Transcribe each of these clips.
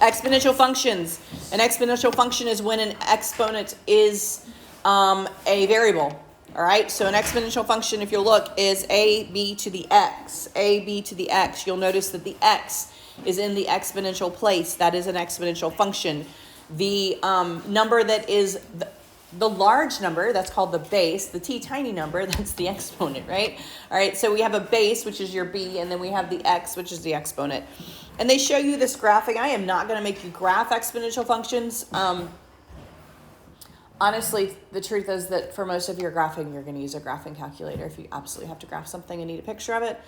Exponential functions. An exponential function is when an exponent is a variable. All right, so an exponential function, if you look, is ab to the x. ab to the x. You'll notice that the x is in the exponential place. That is an exponential function. The number that is the large number, that's called the base. The tiny number, that's the exponent, right? All right, so we have a base, which is your b, and then we have the x, which is the exponent. And they show you this graphing. I am not going to make you graph exponential functions. Honestly, the truth is that for most of your graphing, you're going to use a graphing calculator if you absolutely have to graph something and need a picture of it.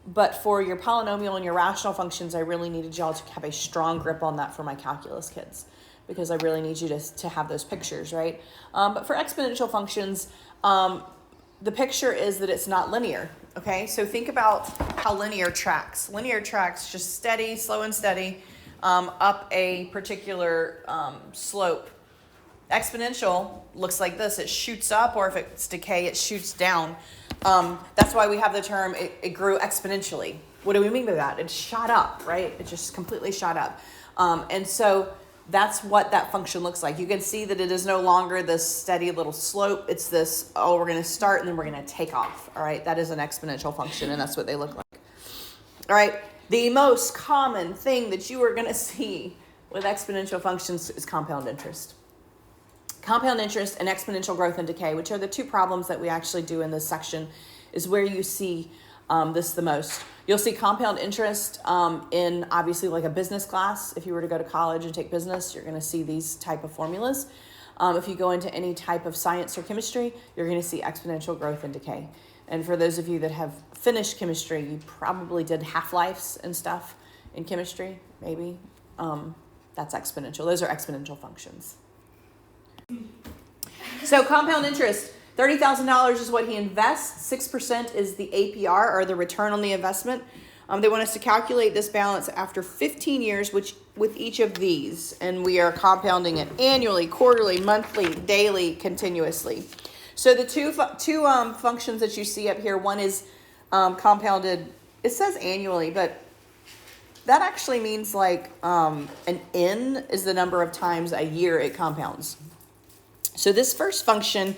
But for your polynomial and your rational functions, I really needed y'all to have a strong grip on that for my calculus kids, because I really need you to have those pictures, right? But for exponential functions, the picture is that it's not linear, okay? So think about how linear tracks. Linear tracks just steady, slow and steady, up a particular slope. Exponential looks like this. It shoots up, or if it's decay, it shoots down. That's why we have the term, it grew exponentially. What do we mean by that? It shot up, right? It just completely shot up. And so that's what that function looks like. You can see that it is no longer this steady little slope. It's this, oh, we're going to start and then we're going to take off. All right, that is an exponential function, and that's what they look like. All right, the most common thing that you are going to see with exponential functions is compound interest. Compound interest and exponential growth and decay, which are the two problems that we actually do in this section, is where you see this the most. You'll see compound interest in obviously like a business class. If you were to go to college and take business, you're going to see these type of formulas. If you go into any type of science or chemistry, you're going to see exponential growth and decay. And for those of you that have finished chemistry, you probably did half-lives and stuff in chemistry, maybe. That's exponential. Those are exponential functions. So compound interest, $30,000 is what he invests. 6% is the APR, or the return on the investment. They want us to calculate this balance after 15 years, which with each of these, and we are compounding it annually, quarterly, monthly, daily, continuously. So the two functions that you see up here, one is compounded. It says annually, but that actually means like an n is the number of times a year it compounds. So this first function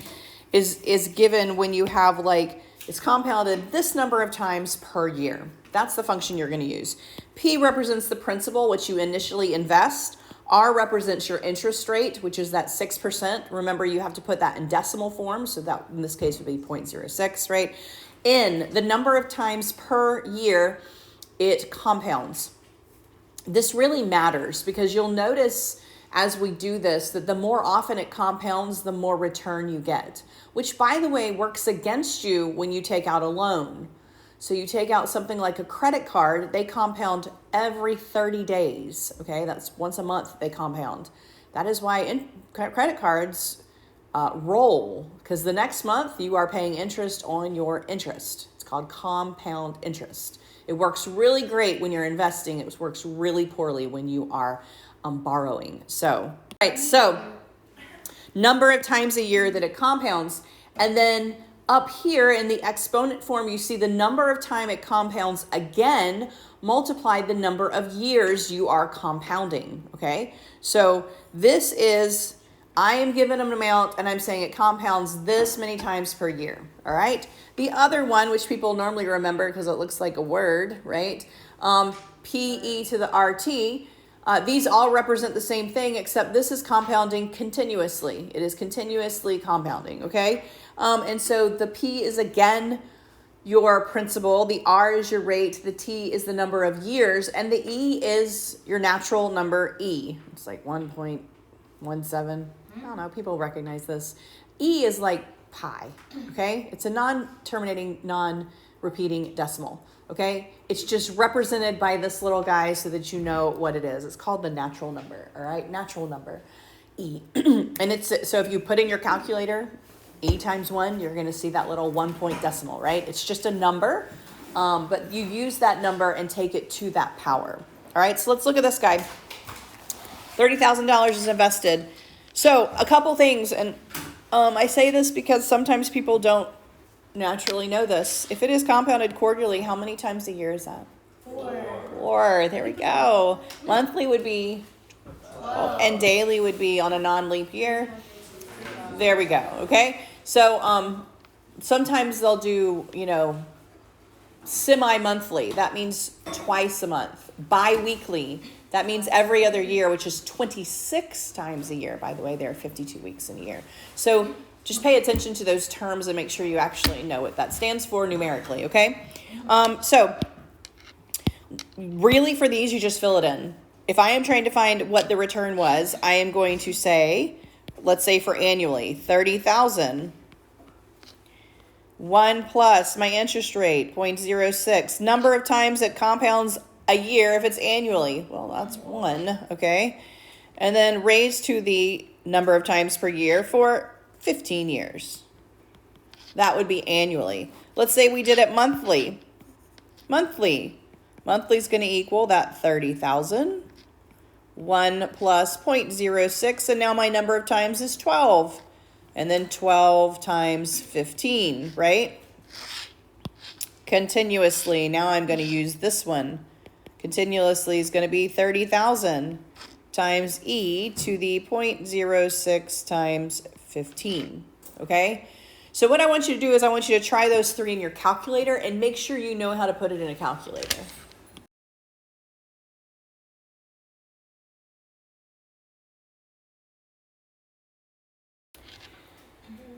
is given when you have like, it's compounded this number of times per year. That's the function you're going to use. P represents the principal, which you initially invest. R represents your interest rate, which is that 6%. Remember, you have to put that in decimal form. So that in this case would be 0.06, right? N, the number of times per year it compounds. This really matters because you'll notice as we do this, that the more often it compounds, the more return you get, which by the way, works against you when you take out a loan. So you take out something like a credit card, they compound every 30 days. Okay, that's once a month they compound. That is why credit cards roll, because the next month you are paying interest on your interest. It's called compound interest. It works really great when you're investing. It works really poorly when you are borrowing. So number of times a year that it compounds. And then up here in the exponent form, you see the number of time it compounds again, multiplied the number of years you are compounding. Okay. So this is, I am given an amount and I'm saying it compounds this many times per year. All right. The other one, which people normally remember because it looks like a word, right? PE to the RT. These all represent the same thing, except this is compounding continuously. It is continuously compounding, okay? And so the P is, again, your principal. The R is your rate. The T is the number of years. And the E is your natural number E. It's like 1.17. I don't know. People recognize this. E is like pi, okay? It's a non-terminating, non-repeating decimal. Okay, it's just represented by this little guy so that you know what it is. It's called the natural number, all right? Natural number, E. And it's, so if you put in your calculator, E times 1, you're going to see that little 1 point decimal, right? It's just a number, but you use that number and take it to that power. All right, so let's look at this guy. $30,000 is invested. So a couple things, and I say this because sometimes people don't naturally know this. If it is compounded quarterly, how many times a year is that? 4. There we go. Monthly would be, and daily would be on a non-leap year. There we go. Okay. So sometimes they'll do, semi-monthly. That means twice a month. Bi-weekly. That means every other year, which is 26 times a year. By the way, there are 52 weeks in a year. So just pay attention to those terms and make sure you actually know what that stands for numerically, okay? So really for these, you just fill it in. If I am trying to find what the return was, I am going to say, let's say for annually, 30,000. 1 plus my interest rate, 0.06. Number of times it compounds a year if it's annually. Well, that's 1, okay? And then raised to the number of times per year for 15 years. That would be annually. Let's say we did it monthly. Monthly is going to equal that 30,000. 1 plus 0.06, and now my number of times is 12. And then 12 times 15, right? Continuously, now I'm going to use this one. Continuously is going to be 30,000 times e to the 0.06 times 15, okay? So what I want you to do is I want you to try those 3 in your calculator and make sure you know how to put it in a calculator.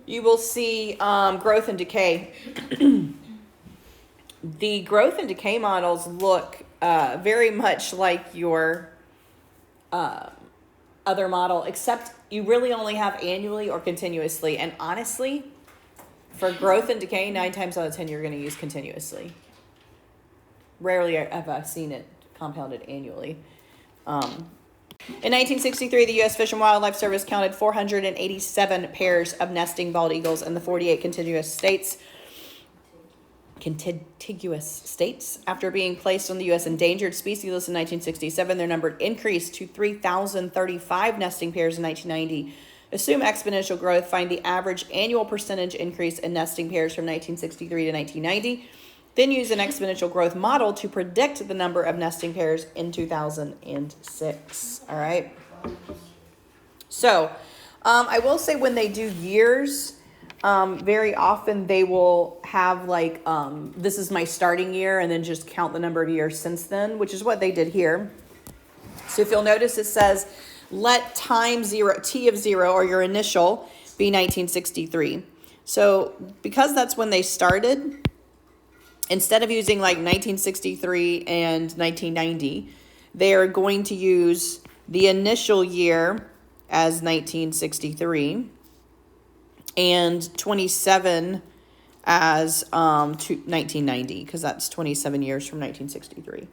You will see growth and decay. The growth and decay models look very much like your other model, except you really only have annually or continuously. And honestly, for growth and decay, 9 times out of 10, you're going to use continuously. Rarely have I seen it compounded annually. In 1963, the U.S. Fish and Wildlife Service counted 487 pairs of nesting bald eagles in the 48 contiguous states. After being placed on the U.S. endangered species list in 1967, their number increased to 3,035 nesting pairs in 1990. Assume exponential growth. Find the average annual percentage increase in nesting pairs from 1963 to 1990. Then use an exponential growth model to predict the number of nesting pairs in 2006. All right. So I will say when they do years, very often they will have like, this is my starting year, and then just count the number of years since then, which is what they did here. So if you'll notice, it says, let time 0, t of 0, or your initial, be 1963. So because that's when they started, instead of using like 1963 and 1990, they are going to use the initial year as 1963 and 27 as 1990, because that's 27 years from 1963.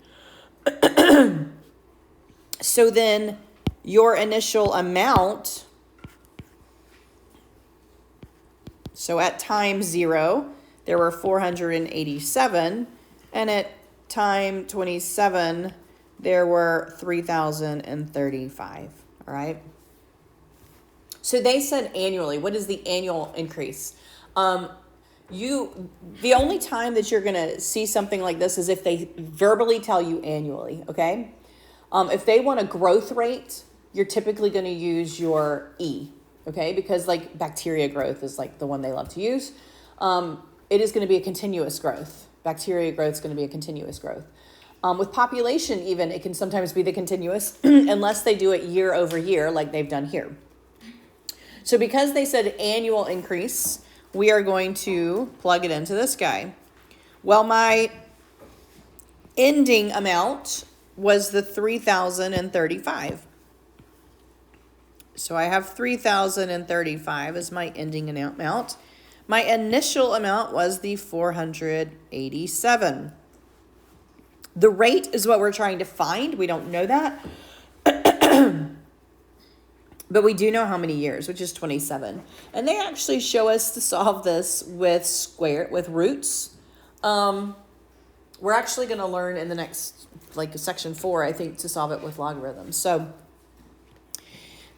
So then your initial amount, so at time 0, there were 487, and at time 27, there were 3,035, all right? So they said annually. What is the annual increase? The only time that you're going to see something like this is if they verbally tell you annually, okay? If they want a growth rate, you're typically going to use your E, okay? Because like bacteria growth is like the one they love to use. It is going to be a continuous growth. Bacteria growth is going to be a continuous growth. With population even, it can sometimes be the continuous unless they do it year over year like they've done here. So because they said annual increase, we are going to plug it into this guy. Well, my ending amount was the 3,035. So I have 3,035 as my ending amount. My initial amount was the 487. The rate is what we're trying to find. We don't know that. But we do know how many years, which is 27. And they actually show us to solve this with roots. We're actually going to learn in the next, like section 4, I think, to solve it with logarithms. So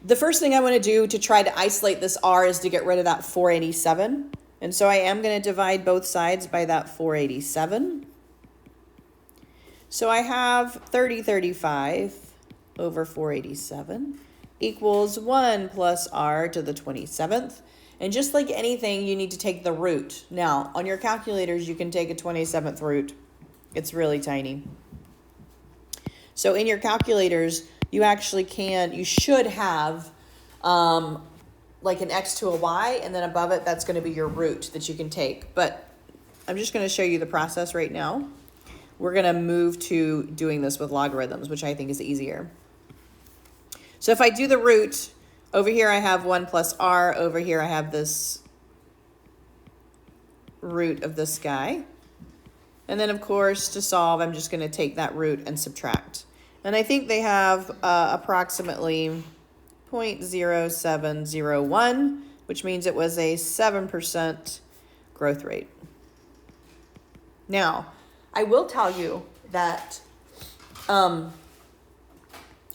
the first thing I want to do to try to isolate this r is to get rid of that 487. And so I am going to divide both sides by that 487. So I have 3035 over 487 equals 1 plus r to the 27th. And just like anything, you need to take the root. Now, on your calculators, you can take a 27th root. It's really tiny. So in your calculators, you actually you should have like an x to a y, and then above it, that's going to be your root that you can take. But I'm just going to show you the process right now. We're going to move to doing this with logarithms, which I think is easier. So if I do the root, over here I have 1 plus r, over here I have this root of this guy. And then, of course, to solve, I'm just going to take that root and subtract. And I think they have approximately 0.0701, which means it was a 7% growth rate. Now, I will tell you that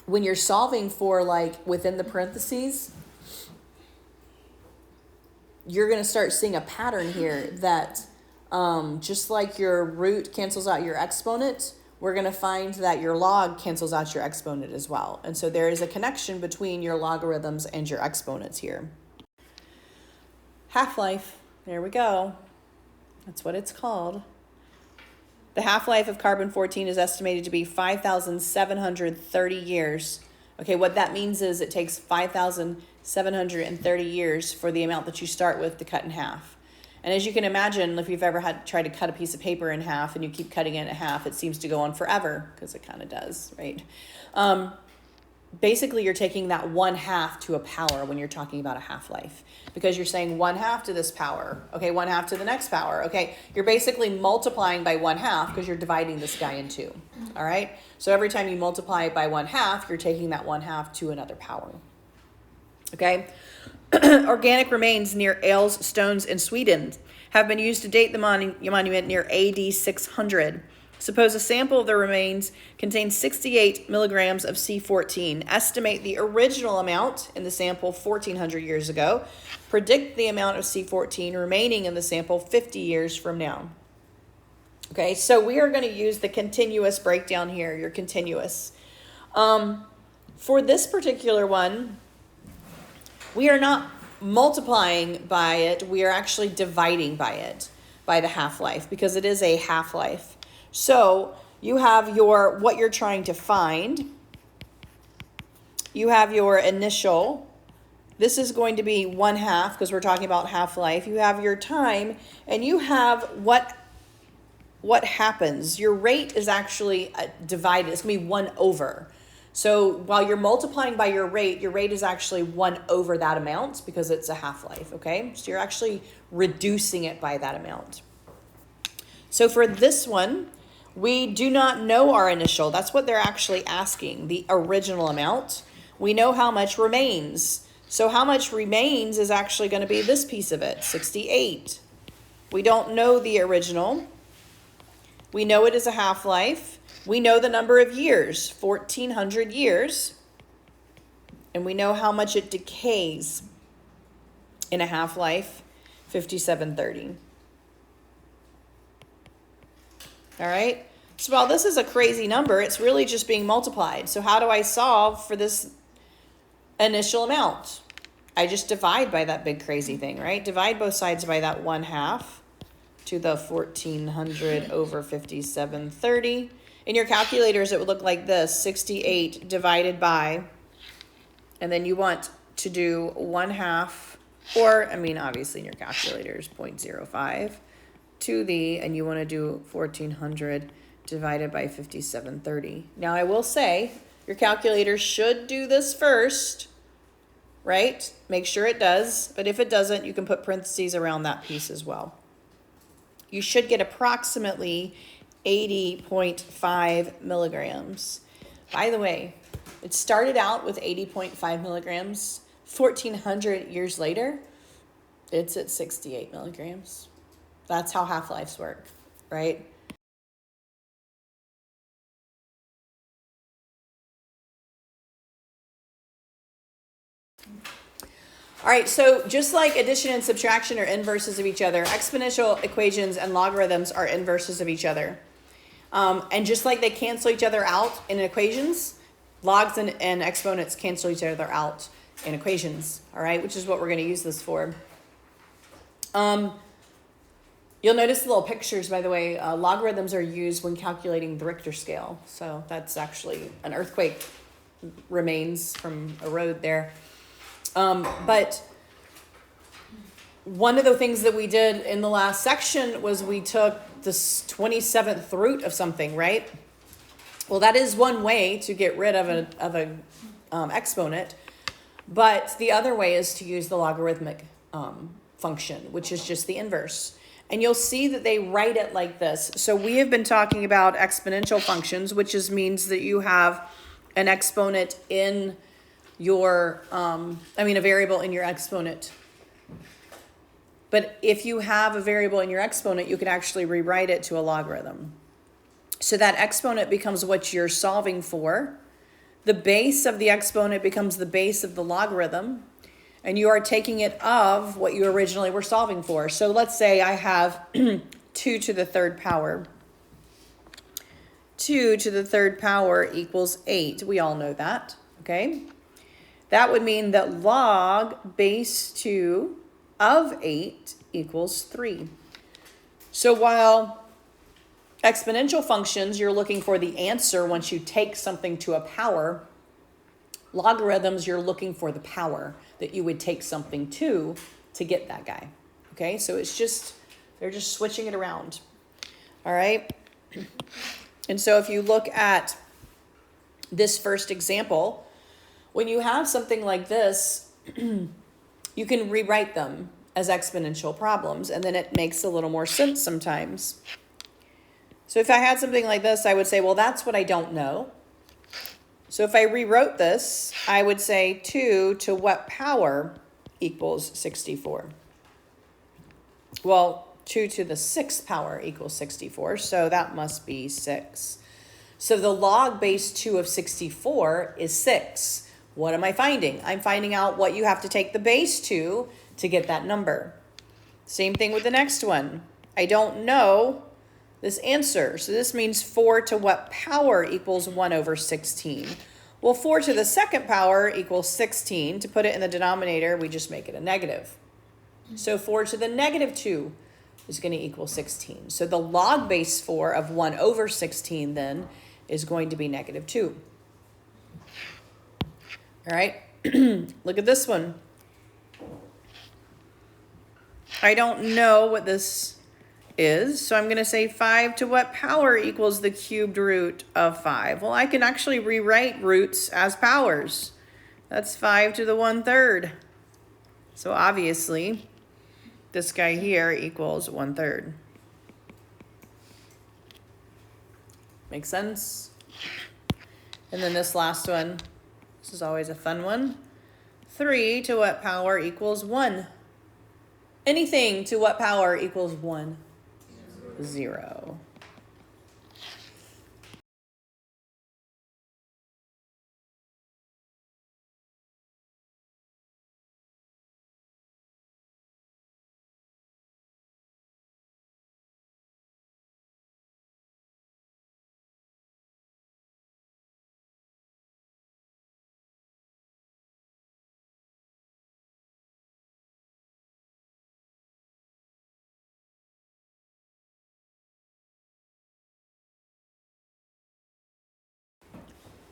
when you're solving for like within the parentheses, you're going to start seeing a pattern here that just like your root cancels out your exponent, we're going to find that your log cancels out your exponent as well. And so there is a connection between your logarithms and your exponents here. Half-life, there we go. That's what it's called. The half-life of carbon-14 is estimated to be 5,730 years. Okay, what that means is it takes 5,730 years for the amount that you start with to cut in half. And as you can imagine, if you've ever tried to cut a piece of paper in half and you keep cutting it in half, it seems to go on forever, because it kind of does, right? Basically, you're taking that 1/2 to a power when you're talking about a half-life, because you're saying 1/2 to this power, okay, 1/2 to the next power, okay? You're basically multiplying by 1/2 because you're dividing this guy in two, all right? So every time you multiply it by 1/2, you're taking that 1/2 to another power, okay? Organic remains near Ailes stones in Sweden have been used to date the monument near AD 600. Suppose a sample of the remains contains 68 milligrams of C14. Estimate the original amount in the sample 1,400 years ago. Predict the amount of C14 remaining in the sample 50 years from now. Okay, so we are going to use the continuous breakdown here, your continuous. For this particular one, we are not multiplying by it, we are actually dividing by it, by the half-life, because it is a half-life. So you have what you're trying to find. You have your initial. This is going to be 1/2 because we're talking about half-life. You have your time, and you have what happens. Your rate is actually divided. It's going to be 1/. So while you're multiplying by your rate is actually 1/, that amount, because it's a half-life, okay? So you're actually reducing it by that amount. So for this one, we do not know our initial. That's what they're actually asking, the original amount. We know how much remains. So how much remains is actually going to be this piece of it, 68. We don't know the original. We know it is a half-life. We know the number of years, 1,400 years. And we know how much it decays in a half-life, 5,730. All right. So while this is a crazy number, it's really just being multiplied. So how do I solve for this initial amount? I just divide by that big crazy thing, right? Divide both sides by that 1/2 to the 1,400 over 5,730. In your calculators, it would look like this, 68 divided by, and then you want to do 1/2, or, I mean, obviously in your calculators, 0.05. and you want to do 1,400 divided by 5,730. Now, I will say your calculator should do this first, right? Make sure it does, but if it doesn't, you can put parentheses around that piece as well. You should get approximately 80.5 milligrams. By the way, it started out with 80.5 milligrams. 1,400 years later, it's at 68 milligrams. That's how half-lives work, right? All right, so just like addition and subtraction are inverses of each other, exponential equations and logarithms are inverses of each other. And just like they cancel each other out in equations, logs and exponents cancel each other out in equations, all right, which is what we're going to use this for. You'll notice the little pictures, by the way. Logarithms are used when calculating the Richter scale. So that's actually an earthquake remains from a road there. But one of the things that we did in the last section was we took the 27th root of something, right? Well, that is one way to get rid of an exponent. But the other way is to use the logarithmic function, which is just the inverse. And you'll see that they write it like this. So we have been talking about exponential functions, which means that you have an exponent in your, a variable in your exponent. But if you have a variable in your exponent, you can actually rewrite it to a logarithm. So that exponent becomes what you're solving for. The base of the exponent becomes the base of the logarithm. And you are taking it of what you originally were solving for. So let's say I have 2 to the third power. 2 to the third power equals 8. We all know that, okay? That would mean that log base 2 of 8 equals 3. So while exponential functions, you're looking for the answer once you take something to a power, logarithms, you're looking for the power that you would take something to get that guy. Okay, so they're just switching it around. All right. And so if you look at this first example, when you have something like this, you can rewrite them as exponential problems, and then it makes a little more sense sometimes. So if I had something like this, I would say, well, that's what I don't know. So if I rewrote this, I would say 2 to what power equals 64? Well, 2 to the 6th power equals 64, so that must be 6. So the log base 2 of 64 is 6. What am I finding? I'm finding out what you have to take the base to get that number. Same thing with the next one. I don't know this answer. So this means 4 to what power equals 1 over 16? Well, 4 to the 2nd power equals 16. To put it in the denominator, we just make it a negative. So 4 to the negative 2 is going to equal 16. So the log base 4 of 1 over 16 then is going to be negative 2. All right, look at this one. I don't know what this is, so I'm going to say 5 to what power equals the cubed root of 5? Well, I can actually rewrite roots as powers. That's 5 to the 1/3. So obviously, this guy here equals 1/3. Make sense? And then this last one, this is always a fun one. 3 to what power equals 1? Anything to what power equals 1? 0.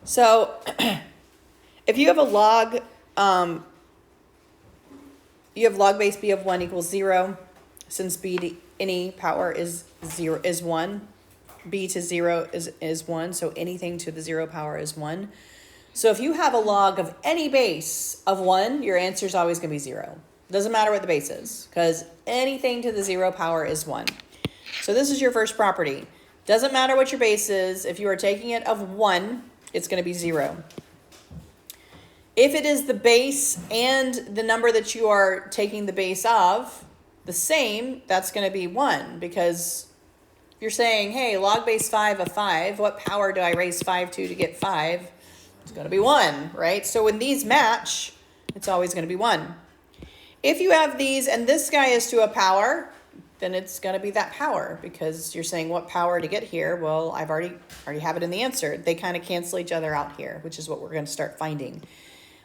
So if you have a log, you have log base b of 1 equals 0. Since b to any power is 0 is 1, b to 0 is 1, so anything to the 0 power is 1. So if you have a log of any base of 1, your answer is always going to be 0. Doesn't matter what the base is, because anything to the 0 power is 1. So this is your first property. Doesn't matter what your base is. If you are taking it of 1, it's going to be 0. If it is the base and the number that you are taking the base of the same, that's going to be 1, because you're saying, hey, log base 5 of 5, what power do I raise 5 to get 5? It's going to be 1, right? So when these match, it's always going to be 1. If you have these and this guy is to a power, then it's going to be that power, because you're saying what power to get here. Well, I've already have it in the answer. They kind of cancel each other out here, which is what we're going to start finding.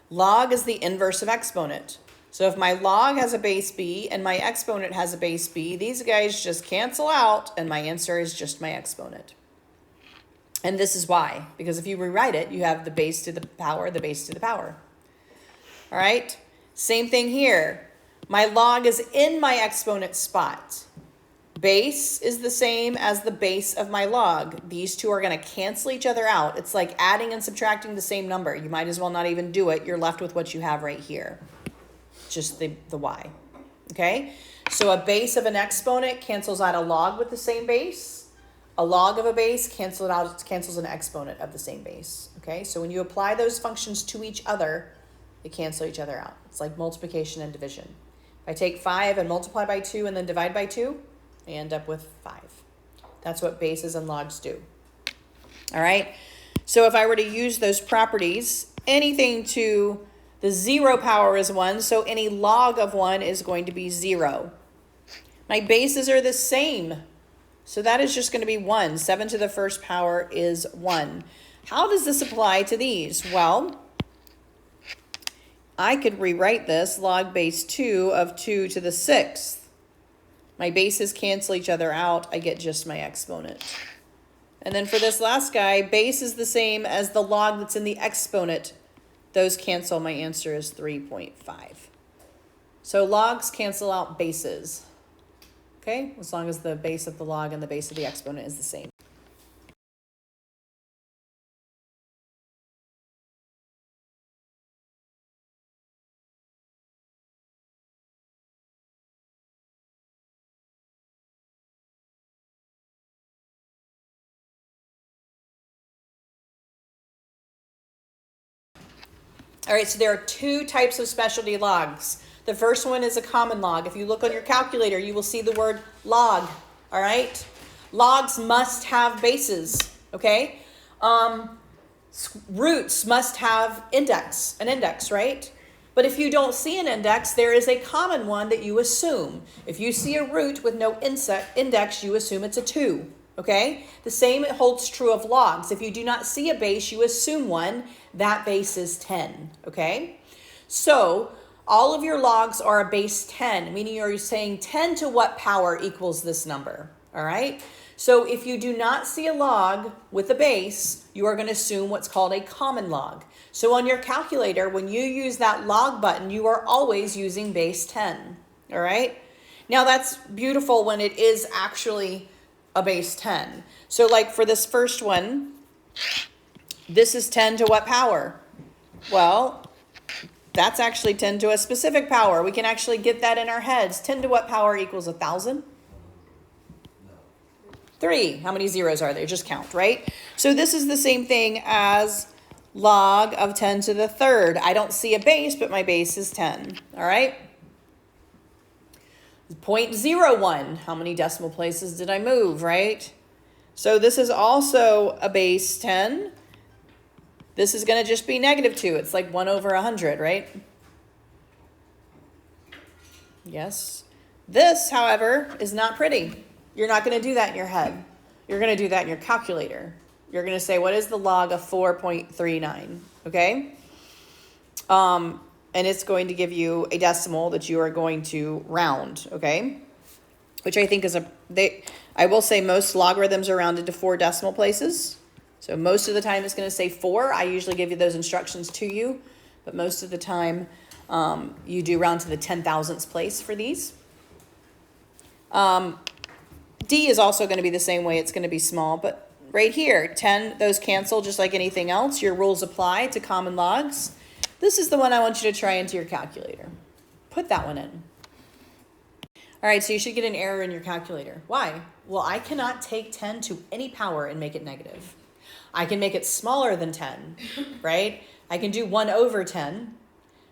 Log is the inverse of exponent. So if my log has a base b and my exponent has a base b, these guys just cancel out, and my answer is just my exponent. And this is why, because if you rewrite it, you have the base to the power, the base to the power. All right, same thing here. My log is in my exponent spot. Base is the same as the base of my log. These two are going to cancel each other out. It's like adding and subtracting the same number. You might as well not even do it. You're left with what you have right here, just the y. Okay, so a base of an exponent cancels out a log with the same base. A log of a base cancels an exponent of the same base. Okay, so when you apply those functions to each other, they cancel each other out. It's like multiplication and division. If I take 5 and multiply by 2 and then divide by 2, I end up with 5. That's what bases and logs do. All right, so if I were to use those properties, anything to the 0 power is 1, so any log of 1 is going to be 0. My bases are the same, so that is just going to be 1. 7 to the first power is 1. How does this apply to these? Well, I could rewrite this log base 2 of 2 to the 6th. My bases cancel each other out. I get just my exponent. And then for this last guy, base is the same as the log that's in the exponent. Those cancel. My answer is 3.5. So logs cancel out bases. Okay, as long as the base of the log and the base of the exponent is the same. All right, so there are two types of specialty logs. The first one is a common log. If you look on your calculator, you will see the word log, all right? Logs must have bases, okay? Roots must have an index, right? But if you don't see an index, there is a common one that you assume. If you see a root with no index, you assume it's a 2, okay? The same holds true of logs. If you do not see a base, you assume one. That base is 10, okay? So all of your logs are a base 10, meaning you're saying 10 to what power equals this number, all right? So if you do not see a log with a base, you are going to assume what's called a common log. So on your calculator, when you use that log button, you are always using base 10, all right? Now that's beautiful when it is actually a base 10. So like for this first one, this is 10 to what power? Well, that's actually 10 to a specific power. We can actually get that in our heads. 10 to what power equals 1,000? 3. How many zeros are there? Just count, right? So this is the same thing as log of 10 to the third. I don't see a base, but my base is 10. All right? 0.01. How many decimal places did I move, right? So this is also a base 10. This is going to just be -2. It's like 1 over 100, right? Yes. This, however, is not pretty. You're not going to do that in your head. You're going to do that in your calculator. You're going to say, what is the log of 4.39? Okay? And it's going to give you a decimal that you are going to round, okay? Which I think is I will say most logarithms are rounded to 4 decimal places. So most of the time it's going to say 4. I usually give you those instructions to you, but most of the time you do round to the 10,000th place for these. D is also going to be the same way. It's going to be small, but right here, 10, those cancel just like anything else. Your rules apply to common logs. This is the one I want you to try into your calculator. Put that one in. All right, so you should get an error in your calculator. Why? Well, I cannot take 10 to any power and make it negative. I can make it smaller than 10, right? I can do 1 over 10,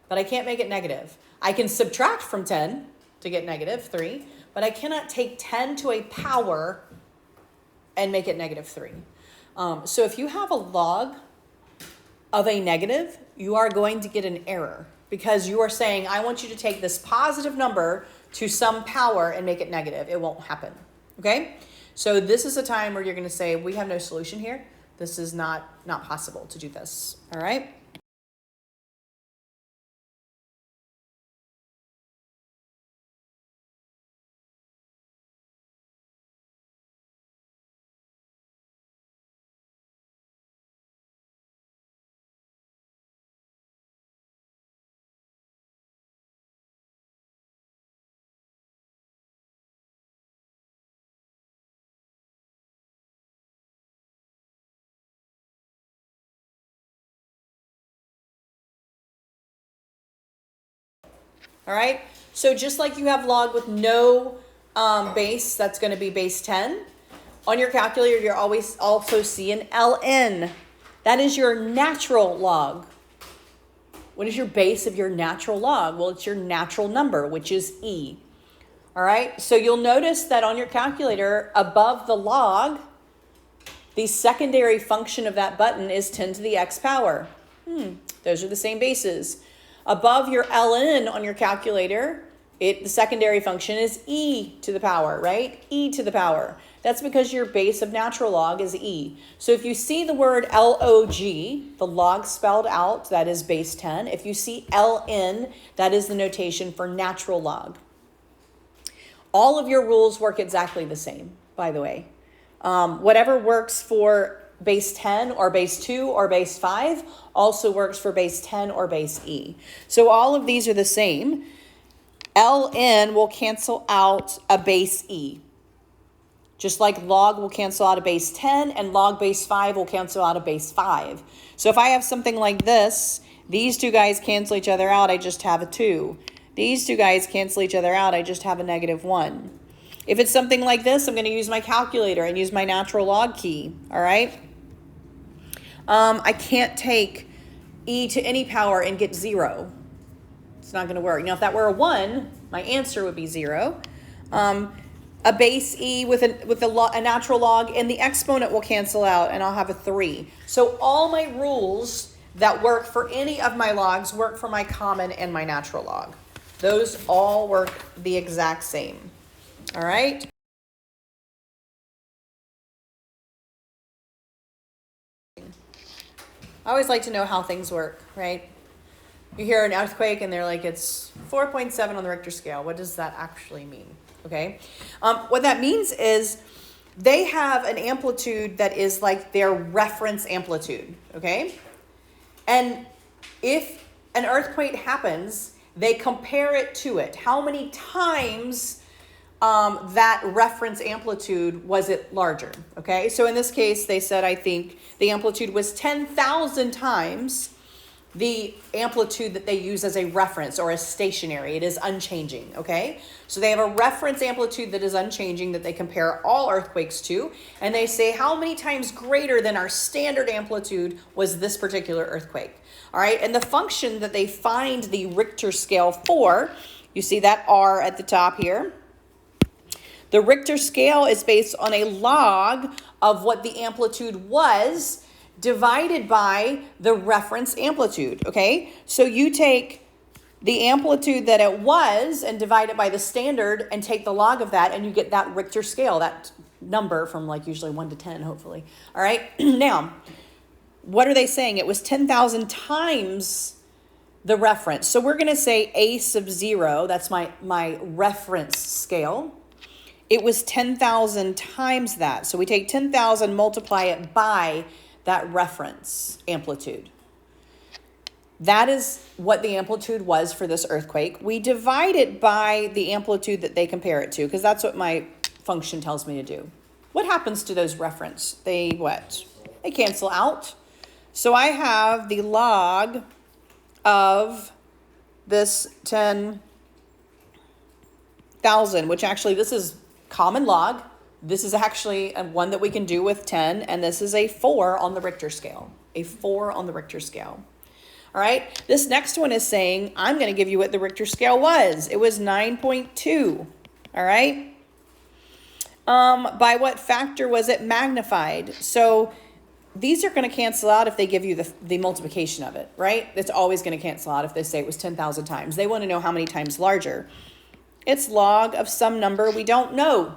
but I can't make it negative. I can subtract from 10 to get -3, but I cannot take 10 to a power and make it -3. So if you have a log of a negative, you are going to get an error because you are saying, I want you to take this positive number, to some power and make it negative. It won't happen, okay? So this is a time where you're going to say, we have no solution here. This is not possible to do this, all right? All right, so just like you have log with no base, that's going to be base 10. On your calculator, you're always also seeing ln. That is your natural log. What is your base of your natural log? Well, it's your natural number, which is e. All right, so you'll notice that on your calculator, above the log, the secondary function of that button is 10 to the x power. Those are the same bases. Above your ln on your calculator, the secondary function is e to the power, right? E to the power. That's because your base of natural log is e. So if you see the word log, the log spelled out, that is base 10. If you see ln, that is the notation for natural log. All of your rules work exactly the same, by the way. Whatever works for base 10 or base 2 or base 5 also works for base 10 or base e. So all of these are the same. ln will cancel out a base e. Just like log will cancel out a base 10 and log base 5 will cancel out a base 5. So if I have something like this, these two guys cancel each other out, I just have a 2. These two guys cancel each other out, I just have a -1. If it's something like this, I'm going to use my calculator and use my natural log key, all right? I can't take e to any power and get 0. It's not going to work. Now, if that were a 1, my answer would be 0. A base e with a natural log and the exponent will cancel out and I'll have a 3. So all my rules that work for any of my logs work for my common and my natural log. Those all work the exact same. All right? I always like to know how things work, right? You hear an earthquake and they're like, it's 4.7 on the Richter scale. What does that actually mean? Okay. What that means is they have an amplitude that is like their reference amplitude. Okay. And if an earthquake happens, they compare it to it. How many times that reference amplitude was it larger? Okay. So in this case, they said, I think the amplitude was 10,000 times the amplitude that they use as a reference or as stationary. It is unchanging, okay? So they have a reference amplitude that is unchanging that they compare all earthquakes to, and they say how many times greater than our standard amplitude was this particular earthquake, all right? And the function that they find the Richter scale for, you see that R at the top here. The Richter scale is based on a log of what the amplitude was divided by the reference amplitude, okay? So you take the amplitude that it was and divide it by the standard and take the log of that and you get that Richter scale, that number from like usually 1 to 10, hopefully. All right, now, what are they saying? It was 10,000 times the reference. So we're gonna say A sub 0, that's my reference scale. It was 10,000 times that. So we take 10,000, multiply it by that reference amplitude. That is what the amplitude was for this earthquake. We divide it by the amplitude that they compare it to, because that's what my function tells me to do. What happens to those reference? They what? They cancel out. So I have the log of this 10,000, which actually this is common log. This is actually one that we can do with 10, and this is a 4 on the Richter scale. A 4 on the Richter scale. All right, this next one is saying, I'm going to give you what the Richter scale was. It was 9.2, all right? By what factor was it magnified? So these are going to cancel out if they give you the multiplication of it, right? It's always going to cancel out if they say it was 10,000 times. They want to know how many times larger. It's log of some number we don't know.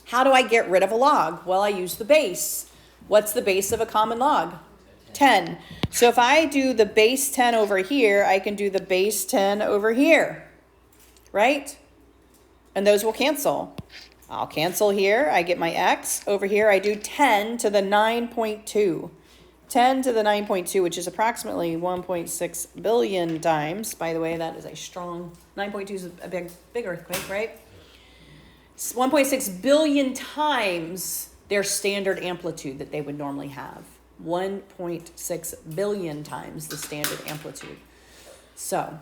How do I get rid of a log? Well, I use the base. What's the base of a common log? 10. So if I do the base 10 over here, I can do the base 10 over here, right? And those will cancel. I'll cancel here. I get my x. Over here, I do 10 to the 9.2. 10 to the 9.2, which is approximately 1.6 billion times. By the way, that is a strong, 9.2 is a big earthquake, right? 1.6 billion times their standard amplitude that they would normally have. 1.6 billion times the standard amplitude. So